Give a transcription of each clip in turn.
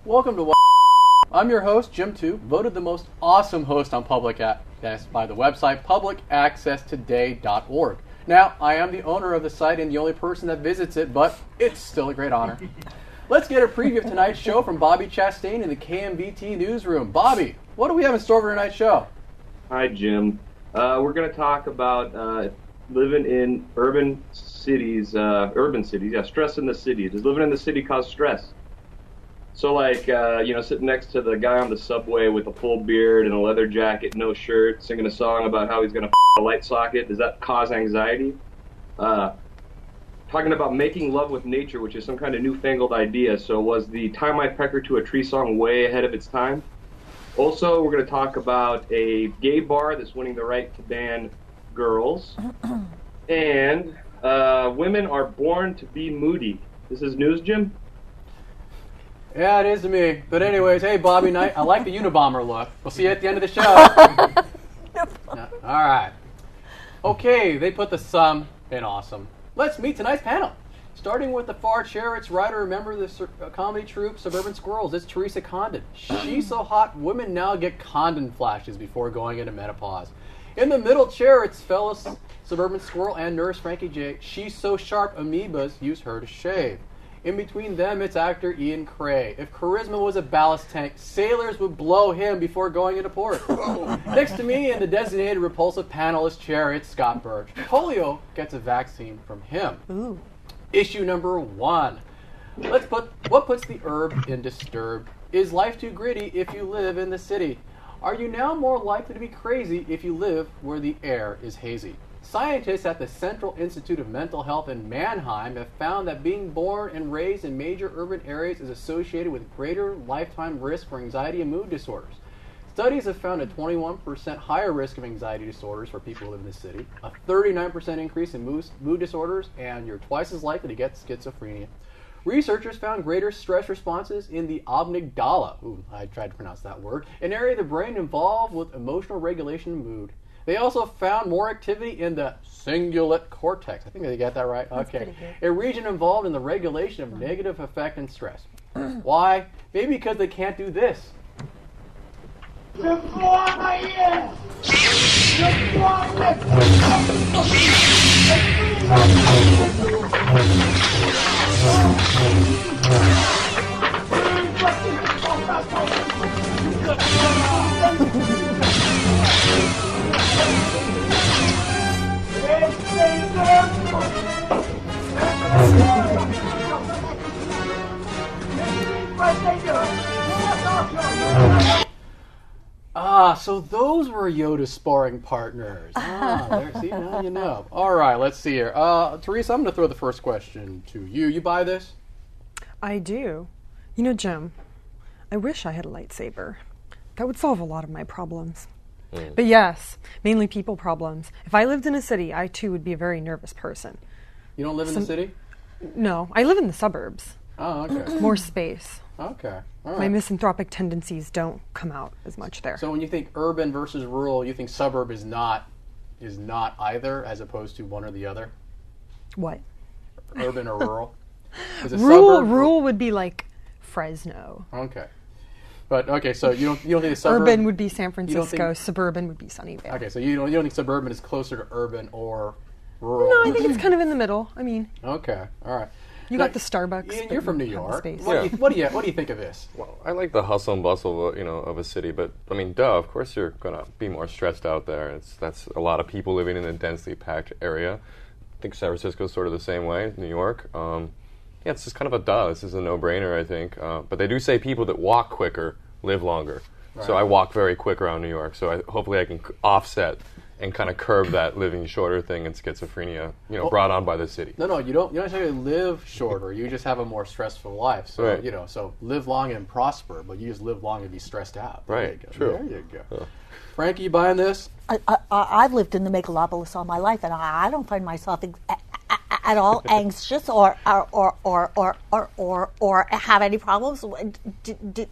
Welcome to I'm your host, Jim 2, voted the most awesome host on Public Access by the website publicaccesstoday.org. Now, I am the owner of the site and the only person that visits it, but it's still a great honor. Let's get a preview of tonight's show from Bobby Chastain in the KMVT newsroom. Bobby, what do we have in store for tonight's show? Hi, Jim. We're going to talk about living in urban cities, stress in the city. Does living in the city cause stress? So, like, sitting next to the guy on the subway with a full beard and a leather jacket, no shirt, singing a song about how he's going to a light socket, does that cause anxiety? Talking about making love with nature, which is some kind of newfangled idea. So was the Tie My Pecker to a Tree song way ahead of its time? Also, we're going to talk about a gay bar that's winning the right to ban girls. And women are born to be moody. This is news, Jim? Yeah, it is to me. But anyways, hey, Bobby Knight, I like the Unabomber look. We'll see you at the end of the show. All right. Okay, they put the sum in awesome. Let's meet tonight's panel. Starting with the far chair, it's writer and member of the comedy troupe Suburban Squirrels. It's Teresa Condon. She's so hot, women now get Condon flashes before going into menopause. In the middle chair, it's fellow Suburban Squirrel and nurse Frankie J. She's so sharp, amoebas use her to shave. In between them, it's actor Ian Cray. If charisma was a ballast tank, sailors would blow him before going into port. Next to me in the designated repulsive panelist chair, it's Scott Birch. Polio gets a vaccine from him. Ooh. Issue number 1. What puts the herb in disturbed? Is life too gritty if you live in the city? Are you now more likely to be crazy if you live where the air is hazy? Scientists at the Central Institute of Mental Health in Mannheim have found that being born and raised in major urban areas is associated with greater lifetime risk for anxiety and mood disorders. Studies have found a 21% higher risk of anxiety disorders for people who live in the city, a 39% increase in mood disorders, and you're twice as likely to get schizophrenia. Researchers found greater stress responses in the amygdala, I tried to pronounce that word, an area of the brain involved with emotional regulation and mood. They also found more activity in the cingulate cortex. I think they got that right. That's okay. A region involved in the regulation of negative affect and stress. Why? Maybe because they can't do this. So those were Yoda's sparring partners. See, now you know. All right, let's see here. Teresa, I'm going to throw the first question to you. You buy this? I do. You know, Jim, I wish I had a lightsaber. That would solve a lot of my problems. But yes, mainly people problems. If I lived in a city, I too would be a very nervous person. You don't live in the city? No, I live in the suburbs. Oh, okay. More space. Okay. All right. My misanthropic tendencies don't come out as much there. So when you think urban versus rural, you think suburb is not either, as opposed to one or the other? What? Urban or rural? Is it rural would be like Fresno. Okay. But okay, so you don't think the suburb urban would be San Francisco, suburban would be Sunnyvale. Okay, so you don't think suburban is closer to urban or rural? No, I think it's kind of in the middle. I mean. Okay. All right. You got the Starbucks. Ian, you're from New York. Yeah. What do you think of this? Well, I like the hustle and bustle, of a city, but I mean, of course you're gonna be more stressed out there. That's a lot of people living in a densely packed area. I think San Francisco's sort of the same way. New York, it's just kind of a duh. This is a no-brainer, I think. But they do say people that walk quicker live longer. Right. So I walk very quick around New York. So hopefully I can offset and kind of curb that living shorter thing and schizophrenia, brought on by the city. No, you don't necessarily live shorter. You just have a more stressful life. So, right. So live long and prosper, but you just live long and be stressed out. Right, true. There you go. Frankie, you buying this? I've lived in the megalopolis all my life, and I don't find myself at all anxious or have any problems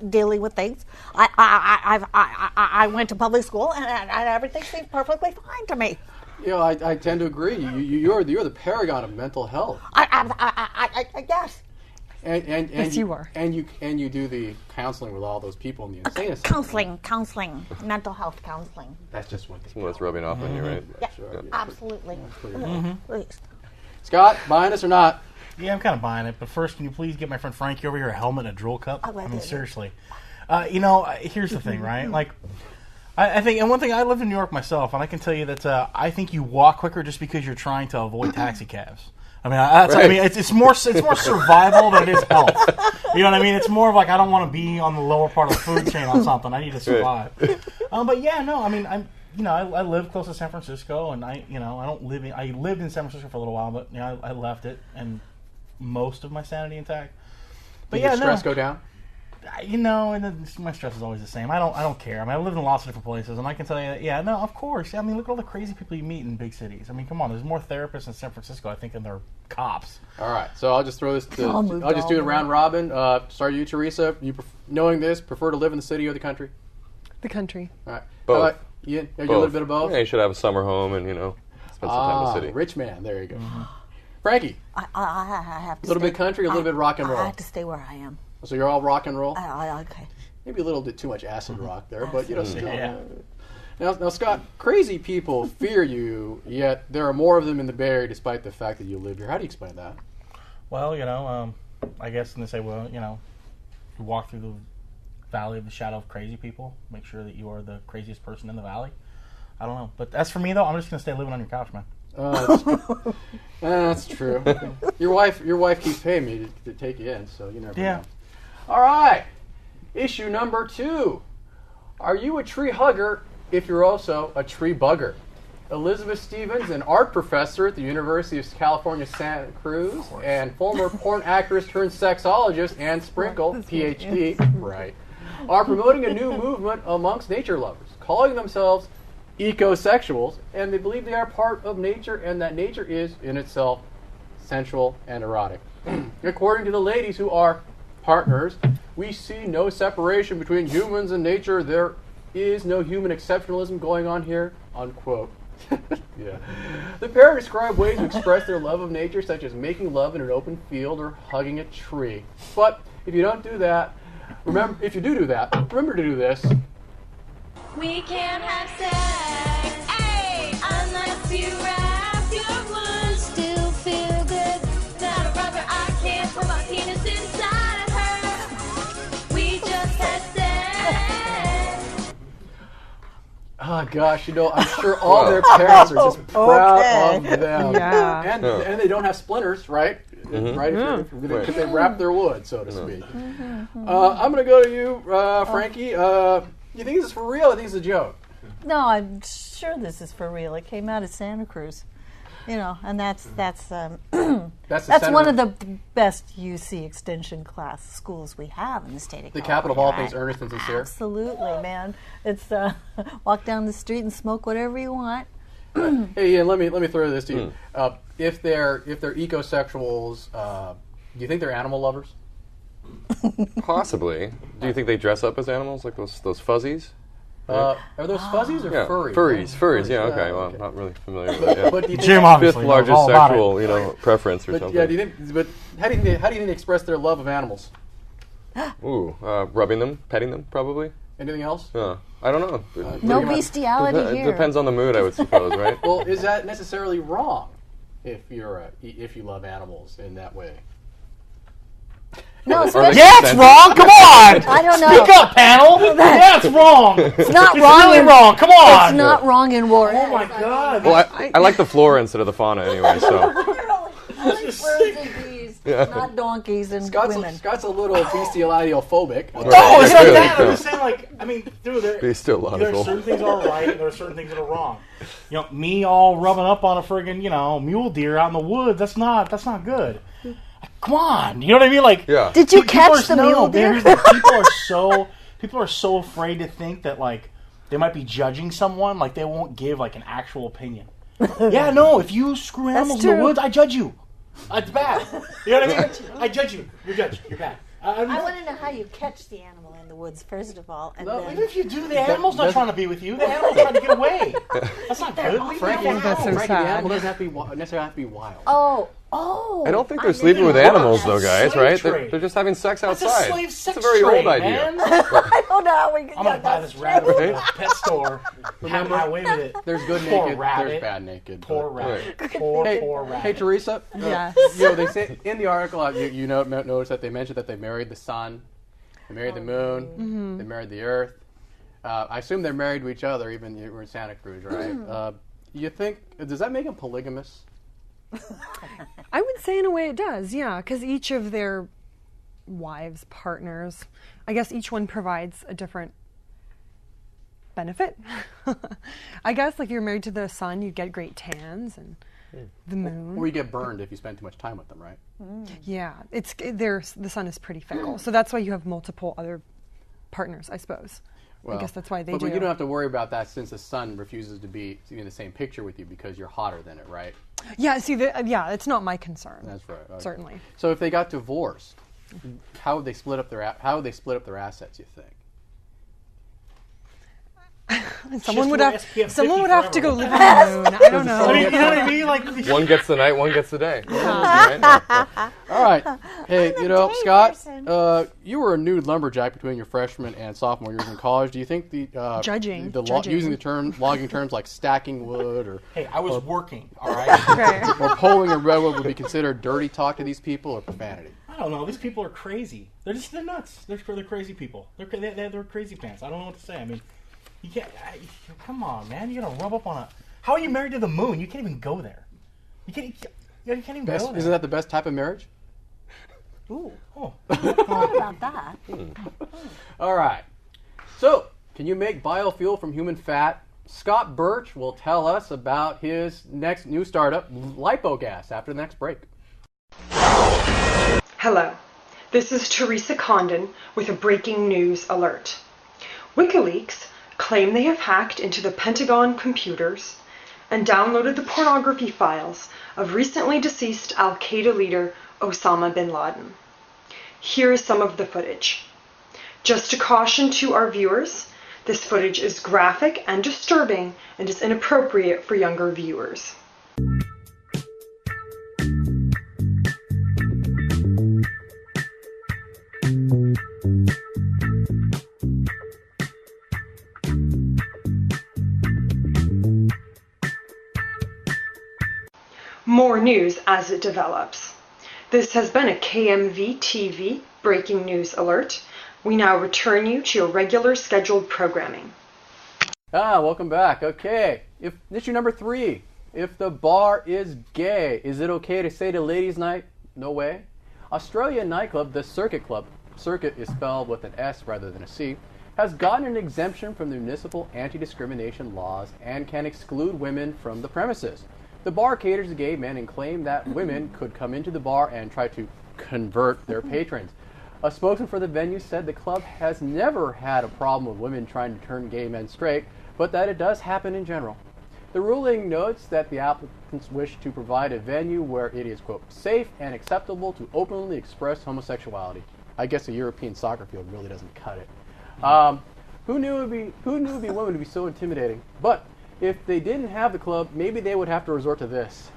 dealing with things. I went to public school, and everything seemed perfectly fine to me. I tend to agree. You're the paragon of mental health. Yes. And Yes, you are. And you do the counseling with all those people in the insane asylum. Counseling, mental health counseling. That's just one thing. Some of that's rubbing off on you, right? Yeah, Sure, yeah. absolutely. Please. Scott, buying this or not? Yeah, I'm kind of buying it. But first, can you please get my friend Frankie over here a helmet and a drill cup? I mean, seriously. Here's the thing, right? Like, I think, and one thing, I live in New York myself, and I can tell you that I think you walk quicker just because you're trying to avoid taxi cabs. I mean, it's more survival than it is health. You know what I mean? It's more of like I don't want to be on the lower part of the food chain on something. I need to survive. But yeah, no, I mean, I live close to San Francisco, and I lived in San Francisco for a little while, but I left it, and most of my sanity intact. But Did yeah, your stress go down? My stress is always the same. I don't care. I mean, I live in lots of different places, and I can tell you that, yeah, no, of course. I mean, look at all the crazy people you meet in big cities. I mean, come on, there's more therapists in San Francisco, I think, than there are cops. All right, so I'll just throw this I'll just do it round robin. Start you, Teresa. You knowing this, prefer to live in the city or the country? The country. All right. Both. How about Ian? You a little bit of both? Yeah, you should have a summer home and, spend some time in the city. Rich man. There you go. Frankie, I have to a little stay, bit country, a little bit rock and roll. I have to stay where I am. So you're all rock and roll? Okay. Maybe a little bit too much acid rock there, but still. Yeah. Now, Scott, crazy people fear you, yet there are more of them in the Bay Area despite the fact that you live here. How do you explain that? Well, I guess when they say, well, you walk through the valley of the shadow of crazy people, make sure that you are the craziest person in the valley. I don't know. But as for me, though, I'm just going to stay living on your couch, man. That's true. Your wife keeps paying me to take you in, so you never know. All right. Issue number 2. Are you a tree hugger if you're also a tree bugger? Elizabeth Stevens, an art professor at the University of California, Santa Cruz, and former porn actress turned sexologist Ann Sprinkle, PhD, right, are promoting a new movement amongst nature lovers, calling themselves ecosexuals, and they believe they are part of nature and that nature is, in itself, sensual and erotic. According to the ladies who are partners, we see no separation between humans and nature. There is no human exceptionalism going on here, unquote. Yeah. The pair describe ways to express their love of nature, such as making love in an open field or hugging a tree. But if you don't do that, remember to do this. We can't have sex, ay, unless you wrap your wounds. Still feel good. Not a rubber, I can't put my penis inside of her. We just had sex. Oh gosh, I'm sure all their parents are just proud of them. Yeah. And they don't have splinters, right? Right? If they wrap their wood, so to speak. I'm going to go to you, Frankie. You think this is for real? I think it's a joke. No, I'm sure this is for real. It came out of Santa Cruz, and that's one of the best UC extension class schools we have in the state of California. The capital of all things earnest and sincere. Absolutely, man. It's walk down the street and smoke whatever you want. Hey, Ian, let me throw this to you. If they're ecosexuals, do you think they're animal lovers? Possibly. Do you think they dress up as animals, like those fuzzies? Are those fuzzies or furries? Furries. Yeah. Okay. Well, okay. not really familiar with that. Yeah. But do you think Jim obviously fifth largest knows all about sexual, it. preference or But something. yeah, how do you think they express their love of animals? Ooh, rubbing them, petting them, probably. Anything else? I don't know. No bestiality It here. depends on the mood, I would suppose, right? Well, is that necessarily wrong if you love animals in that way? No, Are especially they Yeah, it's consenting? wrong. Come on. I don't know. Speak up, panel. Yeah, it's wrong. It's not It's wrong. really wrong. Come on. It's not wrong in war. Oh my God. Well, I like the flora instead of the fauna anyway, so. I like birds and bees, not donkeys and women. Scott's a little bestiality-phobic. No, it's not Really? that. I'm No. just saying, dude, Be still there are logical. certain things that are right, and there are certain things that are wrong. Me all rubbing up on a friggin', mule deer out in the woods, that's not good. Come on, you know what I mean? Like, Yeah. Did you people catch the no, mule deer? here's the- people are so afraid to think that, like, they might be judging someone, like they won't give, like, an actual opinion. Yeah, no, if you screw animals in the true. woods, I judge you. It's bad. You know what I mean? I judge you. You're judged. You're bad. I want to know how you catch the animal in the woods, first of all, and Even then... if you do, the animal's not trying to be with you. The animal's trying to get away. That's not good. Leave Frankie, the animal that's so alone. Frankie, the sad. animal doesn't necessarily have to be wild. Oh, Oh, I don't think they're sleeping with animals, though, guys. Slave Right? trade. They're just having sex That's outside. a slave sex It's a very trade, old idea. man. I don't know how we can I'm gonna buy this rabbit from the pet store. Have my way with it. There's good Poor naked, rabbit. there's bad naked. Poor but- rabbit. Hey, Poor rabbit. hey, Teresa. Yes. They say in the article, notice that they mentioned that they married the sun, they married the moon, they married the earth. I assume they're married to each other, even you were in Santa Cruz, right? You think, does that make them polygamous? I would say in a way it does, yeah, because each of their wives, partners, I guess each one provides a different benefit. I guess like if you're married to the sun, you get great tans, and the moon. Or you get burned if you spend too much time with them, right? Yeah, the sun is pretty fickle, so that's why you have multiple other partners, I suppose. I guess that's why they do. But you don't have to worry about that since the sun refuses to be in the same picture with you because you're hotter than it, right? Yeah, see, it's not my concern. That's right. Okay. Certainly. So if they got divorced, how would they split up their assets? You think? Someone would have to go forever. live on the moon. I don't know. I mean, you know what I mean? Like, One gets the night, one gets the day. Right? All right. Hey, Scott, person. you were a nude lumberjack between your freshman and sophomore years in college. Do you think the Judging. using the logging terms like stacking wood or hey, I was working, all right? Okay. or pulling a redwood would be considered dirty talk to these people or profanity? I don't know. These people are crazy. They're nuts. They're crazy people. They're crazy pants. I don't know what to say. I mean, you can't. Come on, man. You're gonna rub up on a. How are you married to the moon? You can't even go there. You can't even go there. Isn't that the best type of marriage? Ooh. Oh. How about that? All right. So, can you make biofuel from human fat? Scott Birch will tell us about his next new startup, LipoGas, after the next break. Hello, this is Teresa Condon with a breaking news alert. WikiLeaks claim they have hacked into the Pentagon computers and downloaded the pornography files of recently deceased Al-Qaeda leader Osama bin Laden. Here is some of the footage. Just a caution to our viewers, this footage is graphic and disturbing and is inappropriate for younger viewers. More news as it develops. This has been a KMVT breaking news alert. We now return you to your regular scheduled programming. Welcome back. Okay, issue number 3. If the bar is gay, is it okay to say to ladies' night? No way. Australian nightclub, the Circuit Club, Circuit is spelled with an S rather than a C, has gotten an exemption from the municipal anti-discrimination laws and can exclude women from the premises. The bar caters to gay men and claimed that women could come into the bar and try to convert their patrons. A spokesman for the venue said the club has never had a problem with women trying to turn gay men straight, but that it does happen in general. The ruling notes that the applicants wish to provide a venue where it is, quote, safe and acceptable to openly express homosexuality. I guess a European soccer field really doesn't cut it. Who knew it would be women to be so intimidating? But if they didn't have the club, maybe they would have to resort to this.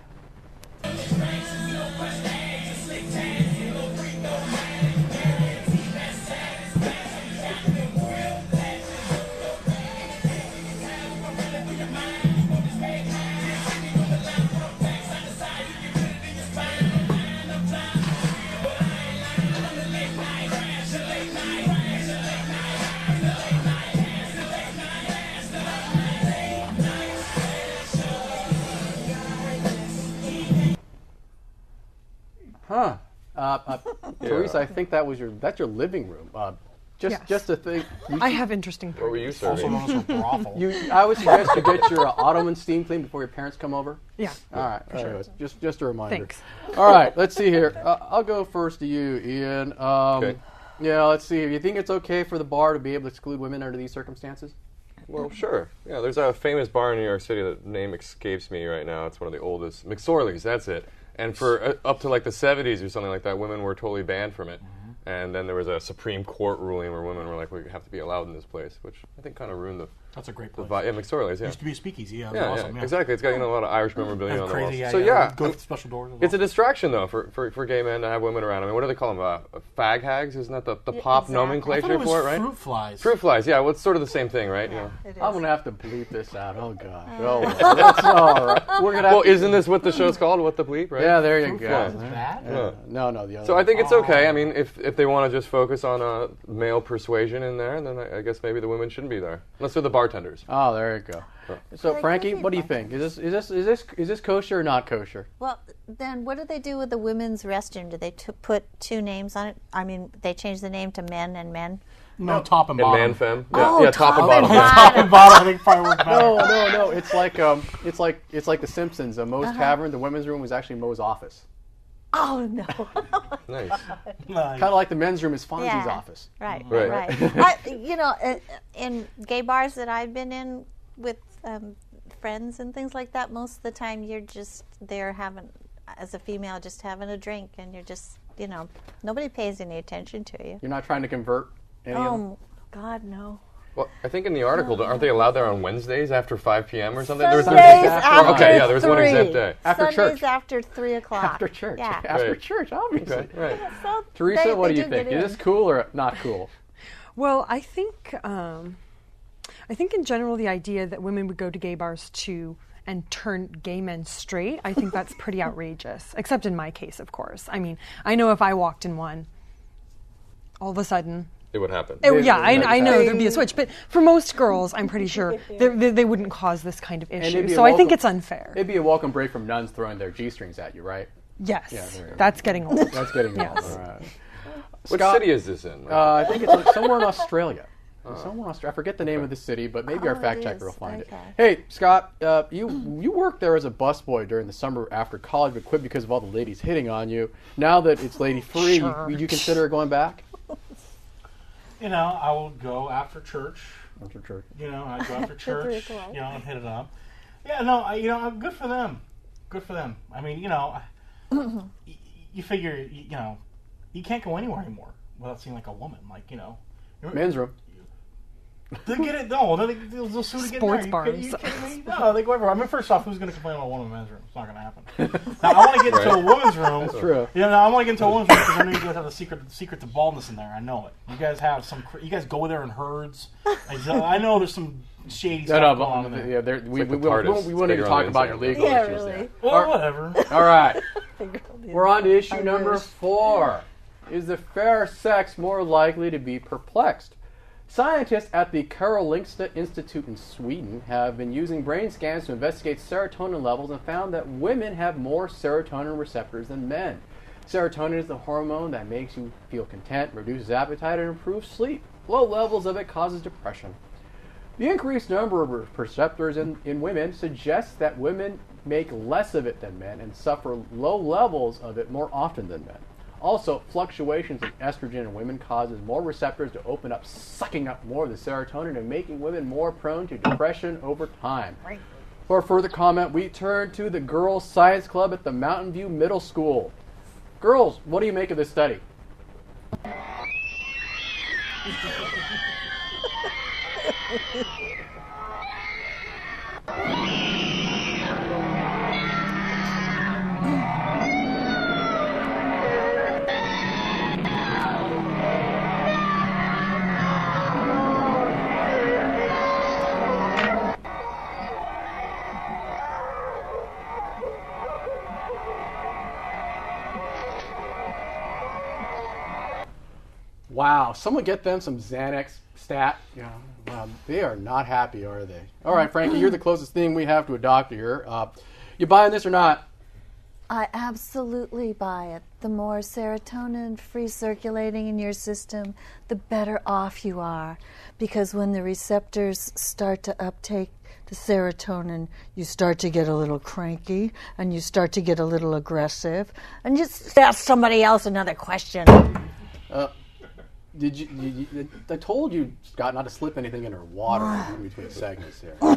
Huh. Teresa, I think that's your living room. Yes. Just a thing. I have interesting What were you parties. Also serving? known as a brothel. I would suggest you get your Ottoman steam clean before your parents come over. Yeah. All right. Anyways, just a reminder. Thanks. All right. Let's see here. I'll go first to you, Ian. Okay. Yeah. Let's see. You think it's okay for the bar to be able to exclude women under these circumstances? Well, sure. Yeah, there's a famous bar in New York City. The name escapes me right now. It's one of the oldest. McSorley's, that's it. And for up to like the 70s or something like that, women were totally banned from it. And then there was a Supreme Court ruling where women were like, we have to be allowed in this place, which I think kind of ruined the That's a great place. Yeah, McSorley's, yeah. Used to be a speakeasy. Yeah, Yeah, awesome. yeah, exactly. It's got a lot of Irish memorabilia on the crazy. walls. Yeah, So yeah, go with special doors. it's a distraction though for gay men to have women around. I mean, what do they call them? Fag hags? Isn't that the pop exactly. nomenclature for it, right? Fruit flies. Fruit flies. Yeah, well, it's sort of the same thing, right? Yeah. It is. I'm gonna have to bleep this out. Oh gosh. Oh, well, that's all right. We're gonna. Well, isn't this what the show's called? What the bleep, right? Yeah, there you Fruit go. flies is bad? Yeah. No, the other. So I one. think it's okay. I mean, if they want to just focus on male persuasion in there, then I guess maybe the women shouldn't be there, unless they're the bartenders. Oh, there you go. So They Frankie, could be what do you think? Is this kosher or not kosher? Well, then what do they do with the women's restroom? Do they put two names on it? I mean, they change the name to men and men? No, top and And bottom. man femme. Oh, yeah, top and top and bottom. bottom. Top and bottom, I think probably works better. No. It's like The Simpsons. Moe's Tavern. The women's room was actually Moe's office. Oh, no. Nice. Kind of like the men's room is Fonzie's Yeah. office. Right. In gay bars that I've been in with friends and things like that, most of the time you're just there as a female, just having a drink, and you're just, nobody pays any attention to you. You're not trying to convert any of them? Oh, God, no. Well, I think in the article, aren't they allowed there on Wednesdays after 5 p.m. or something? Sundays Sundays after Okay, yeah, there was one 3. exempt day. After Sundays church. after 3 o'clock. After church. Yeah. After Right. church, obviously. Okay, right. So Teresa, what they do you think? get Is in. this cool or not cool? Well, I think in general the idea that women would go to gay bars and turn gay men straight, I think that's pretty outrageous. Except in my case, of course. I mean, I know if I walked in one, all of a sudden. It would happen. I know there'd be a switch, but for most girls, I'm pretty sure they wouldn't cause this kind of issue. So I think it's unfair. It'd be a welcome break from nuns throwing their G-strings at you, right? Yes, Yeah, there you go. that's getting old. That's getting old. Yes. All right. What Scott, city is this in? I think it's like somewhere in Australia. Somewhere in Australia. I forget the name of the city, but maybe our Oh, fact it checker will is. find Okay. it. Hey, Scott, you worked there as a busboy during the summer after college, but quit because of all the ladies hitting on you. Now that it's lady free, would you consider going back? I will go after church. After church. I go after church. 3 o'clock. And hit it up. Yeah, no, good for them. Good for them. I mean, you figure, you can't go anywhere anymore without seeing like a woman. Like, Men's room. They get it. No, they'll soon get Sports there. bars. You kidding me? No, they go everywhere. I mean, first off, who's going to complain about a woman in a men's room? It's not going to happen. Now, I want to get into a woman's room. That's true. I want to get into a woman's room because I know you guys have the secret to baldness in there. I know it. You guys have you guys go there in herds. I know there's some shady stuff going on in there. Yeah, we like the won't TARDIS. even talk about your legal Yeah, issues really. there. Well, whatever. All right. We're on to issue number 4. Is the fair sex more likely to be perplexed? Scientists at the Karolinska Institute in Sweden have been using brain scans to investigate serotonin levels and found that women have more serotonin receptors than men. Serotonin is the hormone that makes you feel content, reduces appetite, and improves sleep. Low levels of it causes depression. The increased number of receptors in women suggests that women make less of it than men and suffer low levels of it more often than men. Also, fluctuations in estrogen in women causes more receptors to open up, sucking up more of the serotonin and making women more prone to depression over time. Right. For further comment, we turn to the Girls Science Club at the Mountain View Middle School. Girls, what do you make of this study? Wow, someone get them some Xanax stat. Yeah, wow, they are not happy, are they? All right, Frankie, you're the closest thing we have to a doctor here. You buying this or not? I absolutely buy it. The more serotonin free circulating in your system, the better off you are. Because when the receptors start to uptake the serotonin, you start to get a little cranky and you start to get a little aggressive and just ask somebody else another question. I told you, Scott, not to slip anything in her water in between segments here. All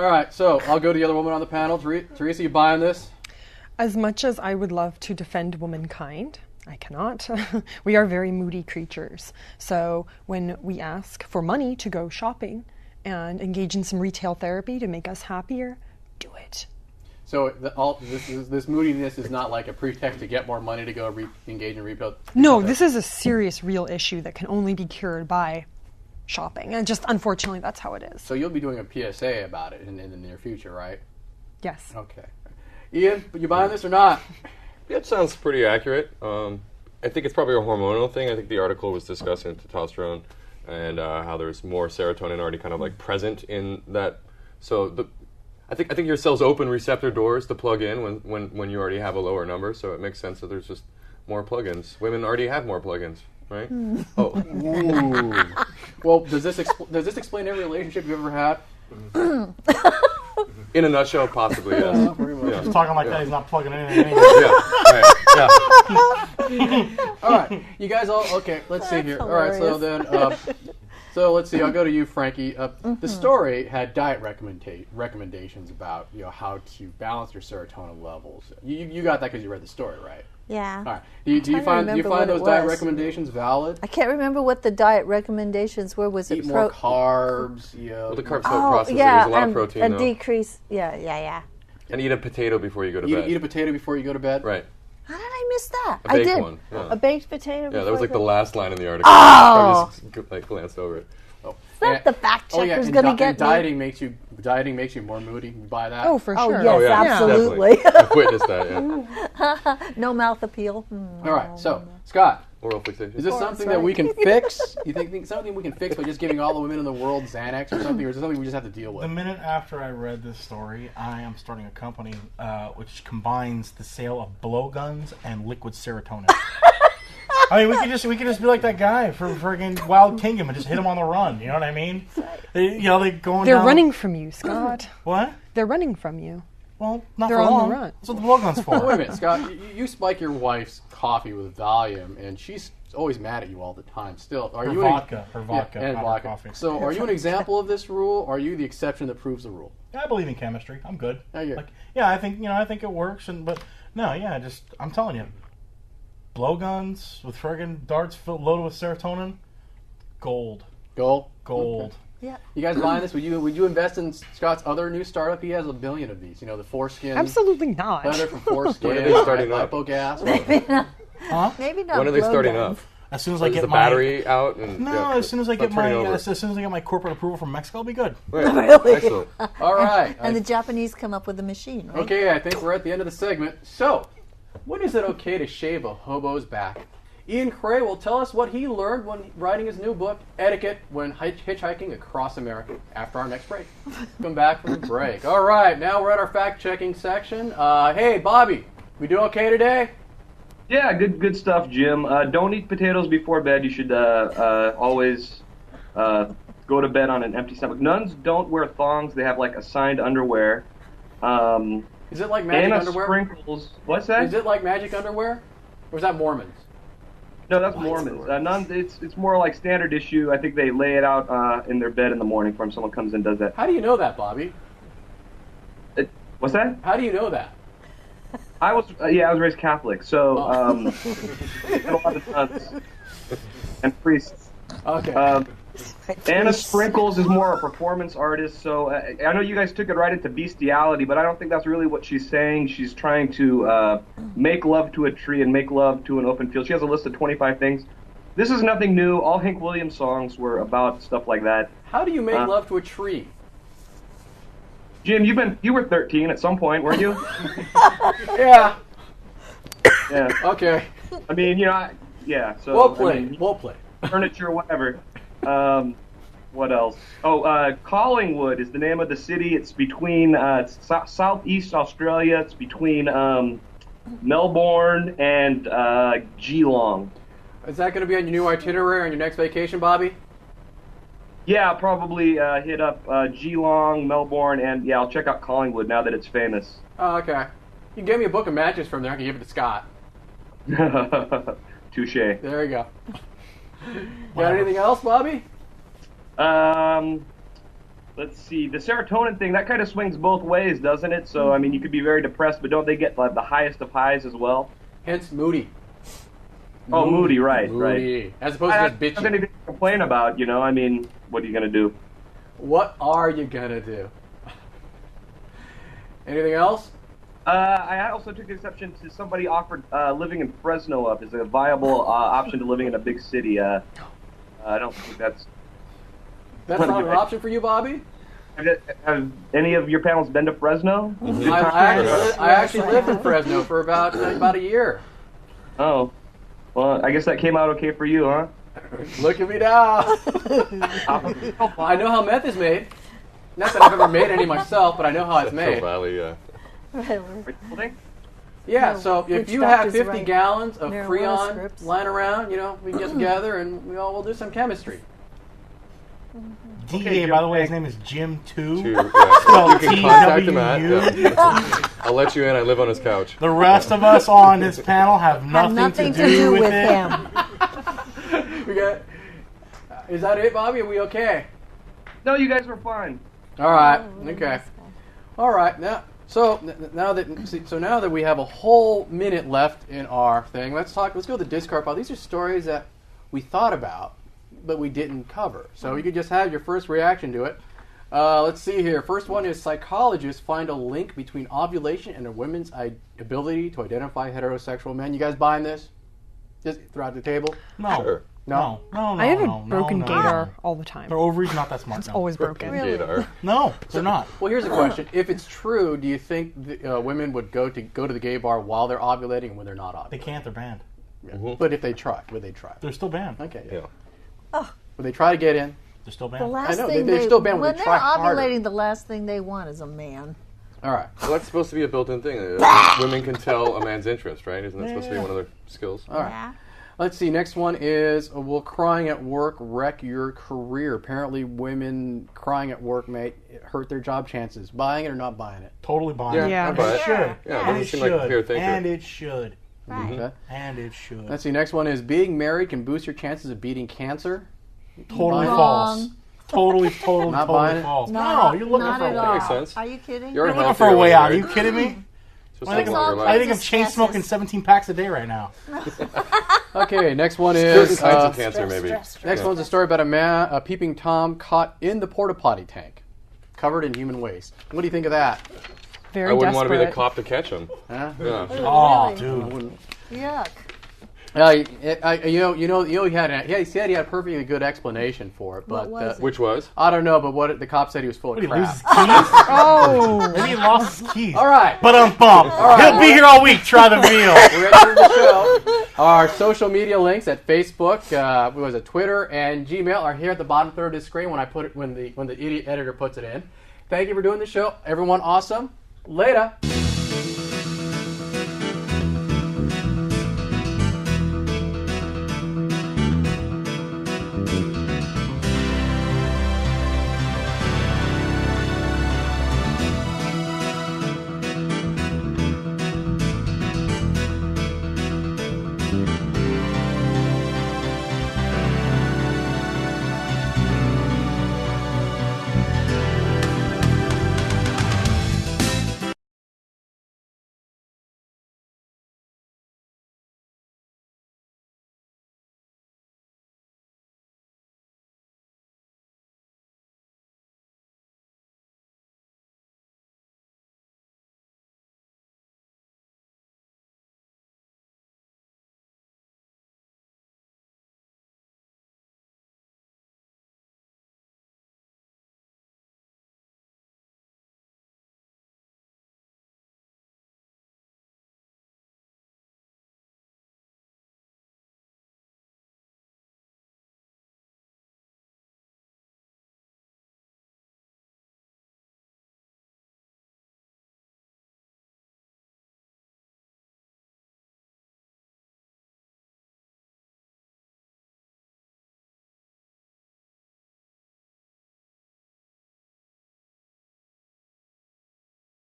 right, so I'll go to the other woman on the panel. Teresa, you buying this? As much as I would love to defend womankind, I cannot. We are very moody creatures. So when we ask for money to go shopping and engage in some retail therapy to make us happier, do it. So this moodiness is not like a pretext to get more money to go engage in retail. No, this is a serious, real issue that can only be cured by shopping, and just unfortunately, that's how it is. So you'll be doing a PSA about it in the near future, right? Yes. Okay. Ian, you buying this or not? It sounds pretty accurate. I think it's probably a hormonal thing. I think the article was discussing testosterone and how there's more serotonin already kind of like present in that. So I think your cells open receptor doors to plug in when you already have a lower number. So it makes sense that there's just more plugins. Women already have more plugins, right? Oh. Ooh. Well, does this explain every relationship you've ever had? In a nutshell, possibly, yes. Yeah. He's talking like that, he's not plugging anything in. All right. You guys all, okay, let's see here. Hilarious. All right, so then, so let's see, I'll go to you, Frankie. The story had diet recommendations about, how to balance your serotonin levels. You got that because you read the story, right? Yeah. All right. Do you find those diet recommendations valid? I can't remember what the diet recommendations were. Was Eat it more carbs? Well, the carbs help process it. yeah, There's a lot of protein, a though. decrease. Yeah. And eat a potato before you go to bed. Eat a potato before you go to bed? Right. How did I miss that? A baked I did. one, yeah. A baked potato. Yeah, before that was like I the go- last line in the article. Oh! I just glanced over it. Oh. Is that the fact checker's and going to get and dieting makes you more moody. You buy that? Oh, for Oh, sure. yes, Oh, yeah, absolutely. definitely. I've witnessed that, yeah. No mouth appeal. All right. So, Scott, Oral fixation. is this something that we can fix? You think something we can fix by just giving all the women in the world Xanax or something, or is it something we just have to deal The with? minute after I read this story, I am starting a company which combines the sale of blowguns and liquid serotonin. I mean, we could just be like that guy for friggin' Wild Kingdom and just hit him on the run. You know what I mean? They're going. They're down. running from you, Scott. What? They're running from you. Well, not They're for on the long. run. That's what the blowgun's for. Wait a minute, Scott. You spike your wife's coffee with Valium, and she's always mad at you all the time. Still, are Her you vodka, and not her vodka. coffee. So, are you an example of this rule, or are you the exception that proves the rule? I believe in chemistry. I'm good. Oh, yeah. I think it works. I'm telling you, blowguns with friggin' darts loaded with serotonin, gold. Gold. Okay. Yeah. You guys buying this? Would you invest in Scott's other new startup? He has 1 billion of these. The foreskin. Absolutely not. Leather from foreskin. When are they starting up? Lipogas. Maybe not. When are they starting blowguns. up? As soon as I Is get the my battery out? And, as soon as I get turning over. as soon as I get my corporate approval from Mexico, I'll be good. Right. Really? Excellent. All right. And the Japanese come up with a machine, right? Okay, I think we're at the end of the segment. So, when is it okay to shave a hobo's back? Ian Cray will tell us what he learned when writing his new book, Etiquette When Hitchhiking Across America, after our next break. Come back from the break. All right, now we're at our fact-checking section. Hey, Bobby, we do okay today? Yeah, good stuff, Jim. Don't eat potatoes before bed. You should always go to bed on an empty stomach. Nuns don't wear thongs. They have like assigned underwear. Is it like magic Anna underwear? sprinkles. What's that? Is it like magic underwear? Or is that Mormons? No, that's Mormons. Nuns, it's more like standard issue. I think they lay it out in their bed in the morning for when someone comes in and does that. How do you know that, Bobby? What's that? How do you know that? I was raised Catholic, so had a lot of nuns and priests. Okay. Anna Sprinkles is more a performance artist, so I know you guys took it right into bestiality, but I don't think that's really what she's saying. She's trying to make love to a tree and make love to an open field. She has a list of 25 things. This is nothing new. All Hank Williams songs were about stuff like that. How do you make love to a tree? Jim, you were 13 at some point, weren't you? Yeah. Yeah. Okay. I mean, yeah. So Well played. Well played. Furniture, whatever. What else? Oh, Collingwood is the name of the city. It's between southeast Australia. It's between Melbourne and Geelong. Is that going to be on your new itinerary on your next vacation, Bobby? Yeah, I'll probably hit up Geelong, Melbourne, and I'll check out Collingwood now that it's famous. Oh, okay. You can give me a book of matches from there. I can give it to Scott. Touche. There you go. Got anything else, Bobby? Let's see. The serotonin thing, that kind of swings both ways, doesn't it? So, I mean, you could be very depressed, but don't they get like the highest of highs as well? Hence, moody. Oh, moody, right. Moody. As opposed to just That's bitchy. anything to complain about, I mean, what are you going to do? What are you gonna do? Anything else? I also took exception to somebody offered living in Fresno up as a viable option to living in a big city. I don't think that's not an option for you, Bobby? Have any of your panels been to Fresno? I actually lived in Fresno for about a year. Oh. Well, I guess that came out okay for you, huh? Look at me now. I know how meth is made. Not that I've ever made any myself, but I know how it's made. Valley, yeah. Yeah, No, so if which you have doctors 50 write gallons of marijuana Freon scripts. lying around, we can get together and we'll do some chemistry. DEA, by the way, his name is Jim 2. You can contact him at. Yeah. I'll let you in. I live on his couch. The rest of us on this panel have nothing to do with it. him. We got. Is that it, Bobby? Are we okay? No, you guys were fine. All right. Okay. All right. Now that we have a whole minute left in our thing, let's go to the discard pile. These are stories that we thought about, but we didn't cover. So you could just have your first reaction to it. Let's see here. First one is psychologists find a link between ovulation and a woman's ability to identify heterosexual men. You guys buying this? Just throw it at the table? No. Sure. No. I have a broken gaydar all the time. Their ovaries not that smart. It's always broken. Gaydar. No, they're not. Well, here's a question. If it's true, do you think women would go to the gay bar while they're ovulating and when they're not ovulating? They can't. They're banned. Yeah. But if they try, would they try? They're still banned. Okay. Yeah. Would they try to get in? They're still The banned. last know, thing they're still banned when when they they're try harder. ovulating, the last thing they want is a man. All right. Well, that's supposed to be a built-in thing. Women can tell a man's interest, right? Isn't that supposed to be one of their skills? All right. Yeah. Let's see. Next one is, will crying at work wreck your career? Apparently, women crying at work may hurt their job chances. Buying it or not buying it? Totally banned. Yeah. I buy It it. should. Yeah, it And doesn't it seem like a clear should. thinker. And it should. Right. Okay. And it should. Let's see. Next one is, being married can boost your chances of beating cancer. Totally Wrong. false. Totally Not buying it? false. No, No, you're looking not for a at way. all. Makes sense. Are you kidding? You're You're looking healthy for a way over out. Are there. you kidding me? Just I like think, all your I life. think I'm chain smoking 17 packs a day right now. Okay. Next one Certain is, kinds of cancer, maybe. next one's a story about a peeping Tom caught in the porta potty tank, covered in human waste. What do you think of that? Very I wouldn't want to be the desperate. cop to catch him. Huh? Yeah. Oh, Really? dude. Yuck. He said he had a perfectly good explanation for it, but was it? Which was? I don't know. But the cop said he was full of What, did he lose his crap. keys? Oh, Maybe he lost his keys. All right. But He'll be here all week. Try the meal. We're at the end of the show. Our social media links at Facebook, Twitter, and Gmail are here at the bottom third of the screen when the idiot editor puts it in. Thank you for doing the show, everyone. Awesome. Later.